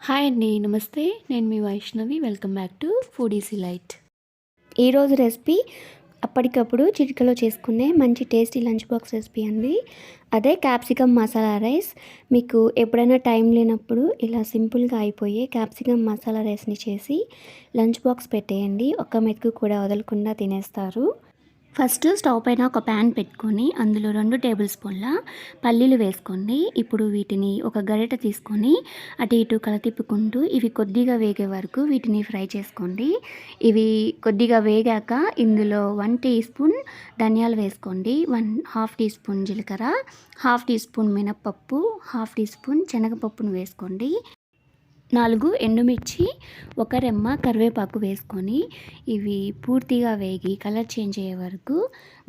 Hi అండి. నమస్తే. నేను మీ Vaishnavi. Welcome back to Foodies Elite. ఈరోజు రెసిపీ అప్పటికప్పుడు చిటికలో చేసుకునే మంచి టేస్టీ లంచ్ బాక్స్ రెసిపీ అండి. అదే క్యాప్సికమ్ మసాలా రైస్. మీకు ఎప్పుడైనా టైం లేనప్పుడు ఇలా సింపుల్గా అయిపోయే క్యాప్సికమ్ మసాలా రైస్ని చేసి లంచ్ బాక్స్ పెట్టేయండి. ఒక్క మెతుకు కూడా వదలకుండా తినేస్తారు. ఫస్ట్ స్టవ్ పైన ఒక ప్యాన్ పెట్టుకొని అందులో 2 టేబుల్ స్పూన్ల పల్లీలు వేసుకోండి. ఇప్పుడు వీటిని ఒక గరిటె తీసుకొని అటు ఇటు కలతిప్పుకుంటూ ఇవి కొద్దిగా వేగే వరకు వీటిని ఫ్రై చేసుకోండి. ఇవి కొద్దిగా వేగాక ఇందులో 1 టీ స్పూన్ ధనియాలు వేసుకోండి, 1/2 టీ స్పూన్ జీలకర్ర, 1/2 టీ స్పూన్ మినప్పప్పు, 1/2 టీ స్పూన్ శనగపప్పును వేసుకోండి. 4 ఎండుమిర్చి, ఒక రెమ్మ కరివేపాకు వేసుకొని ఇవి పూర్తిగా వేగి కలర్ చేంజ్ అయ్యే వరకు,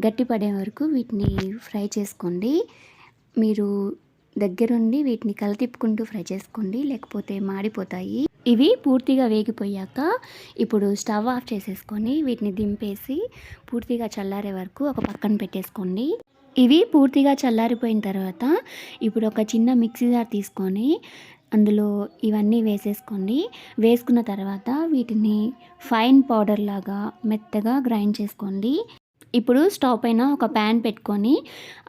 గట్టిపడే వరకు వీటిని ఫ్రై చేసుకోండి. మీరు దగ్గరుండి వీటిని కలతిప్పుకుంటూ ఫ్రై చేసుకోండి, లేకపోతే మాడిపోతాయి. ఇవి పూర్తిగా వేగిపోయాక ఇప్పుడు స్టవ్ ఆఫ్ చేసేసుకొని వీటిని దింపేసి పూర్తిగా చల్లారే వరకు ఒక పక్కన పెట్టేసుకోండి. ఇవి పూర్తిగా చల్లారిపోయిన తర్వాత ఇప్పుడు ఒక చిన్న మిక్సీ జార్ తీసుకొని అందులో ఇవన్నీ వేసేసుకోండి. వేసుకున్న తర్వాత వీటిని ఫైన్ పౌడర్ లాగా మెత్తగా గ్రైండ్ చేసుకోండి. ఇప్పుడు స్టవ్ పైన ఒక ప్యాన్ పెట్టుకొని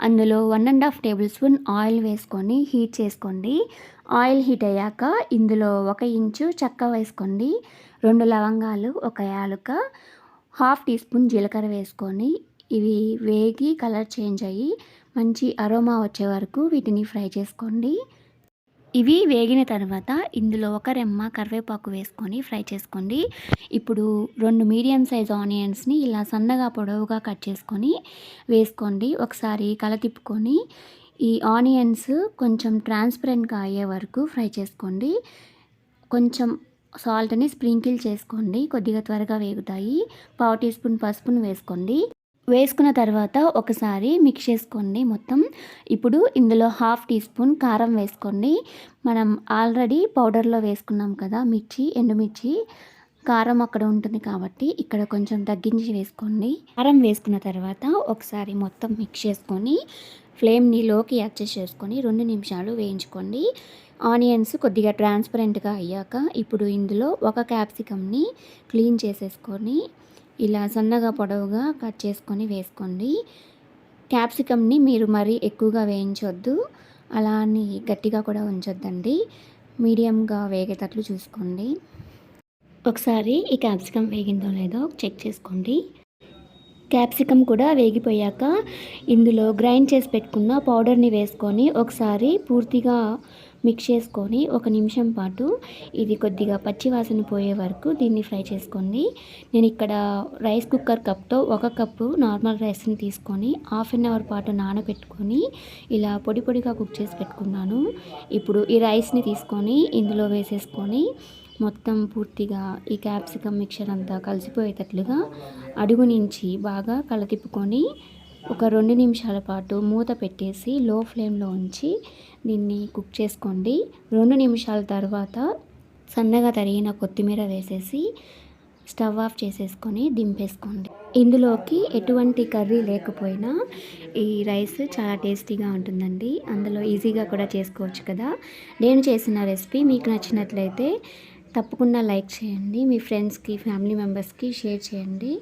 అందులో 1.5 టేబుల్ స్పూన్ ఆయిల్ వేసుకొని హీట్ చేసుకోండి. ఆయిల్ హీట్ అయ్యాక ఇందులో 1 ఇంచు చెక్క వేసుకోండి, 2 లవంగాలు, 1 యాలుక, 1/2 టీ స్పూన్ జీలకర్ర వేసుకొని ఇవి వేగి కలర్ చేంజ్ అయ్యి మంచి అరోమా వచ్చే వరకు వీటిని ఫ్రై చేసుకోండి. ఇవి వేగిన తర్వాత ఇందులో 1 రెమ్మ కరివేపాకు వేసుకొని ఫ్రై చేసుకోండి. ఇప్పుడు 2 మీడియం సైజ్ ఆనియన్స్ని ఇలా సన్నగా పొడవుగా కట్ చేసుకొని వేసుకోండి. ఒకసారి కలతిప్పుకొని ఈ ఆనియన్స్ కొంచెం ట్రాన్స్పరెంట్గా అయ్యే వరకు ఫ్రై చేసుకోండి. కొంచెం సాల్ట్ని స్ప్రింకిల్ చేసుకోండి, కొద్దిగా త్వరగా వేగుతాయి. 1/2 టీ స్పూన్ పసుపును వేసుకోండి. వేసుకున్న తర్వాత ఒకసారి మిక్స్ చేసుకోండి మొత్తం. ఇప్పుడు ఇందులో 1/2 టీ స్పూన్ కారం వేసుకోండి. మనం ఆల్రెడీ పౌడర్లో వేసుకున్నాం కదా ఎండుమిర్చి, కారం అక్కడ ఉంటుంది కాబట్టి ఇక్కడ కొంచెం తగ్గించి వేసుకోండి. కారం వేసుకున్న తర్వాత ఒకసారి మొత్తం మిక్స్ చేసుకొని ఫ్లేమ్ని లోకి అడ్జస్ట్ చేసుకొని 2 నిమిషాలు వేయించుకోండి. ఆనియన్స్ కొద్దిగా ట్రాన్స్పరెంట్గా అయ్యాక ఇప్పుడు ఇందులో 1 క్యాప్సికమ్ని క్లీన్ చేసేసుకొని ఇలా సన్నగా పొడవుగా కట్ చేసుకొని వేసుకోండి. క్యాప్సికమ్ని మీరు మరీ ఎక్కువగా వేయించొద్దు, అలా అని గట్టిగా కూడా ఉంచొద్దండి. మీడియంగా వేగేటట్లు చూసుకోండి. ఒకసారి ఈ క్యాప్సికమ్ వేగిందో లేదో చెక్ చేసుకోండి. క్యాప్సికమ్ కూడా వేగిపోయాక ఇందులో గ్రైండ్ చేసి పెట్టుకున్న పౌడర్ని వేసుకొని ఒకసారి పూర్తిగా మిక్స్ చేసుకొని 1 నిమిషం పాటు ఇది కొద్దిగా పచ్చివాసన పోయే వరకు దీన్ని ఫ్రై చేసుకోండి. నేను ఇక్కడ రైస్ కుక్కర్ కప్తో 1 కప్పు నార్మల్ రైస్ని తీసుకొని 1/2 అవర్ పాటు నానబెట్టుకొని ఇలా పొడి పొడిగా కుక్ చేసి పెట్టుకున్నాను. ఇప్పుడు ఈ రైస్ని తీసుకొని ఇందులో వేసేసుకొని మొత్తం పూర్తిగా ఈ క్యాప్సికమ్ మిక్చర్ అంతా కలిసిపోయేటట్లుగా అడుగు నుంచి బాగా కలతిప్పుకొని ఒక 2 నిమిషాల పాటు మూత పెట్టేసి లో ఫ్లేమ్లో ఉంచి దీన్ని కుక్ చేసుకోండి. 2 నిమిషాల తర్వాత సన్నగా తరిగిన కొత్తిమీర వేసేసి స్టవ్ ఆఫ్ చేసేసుకొని దింపేసుకోండి. ఇందులోకి ఎటువంటి కర్రీ లేకపోయినా ఈ రైస్ చాలా టేస్టీగా ఉంటుందండి. అందులో ఈజీగా కూడా చేసుకోవచ్చు కదా. నేను చేసిన రెసిపీ మీకు నచ్చినట్లయితే తప్పకుండా లైక్ చేయండి, మీ ఫ్రెండ్స్కి, ఫ్యామిలీ మెంబర్స్కి షేర్ చేయండి.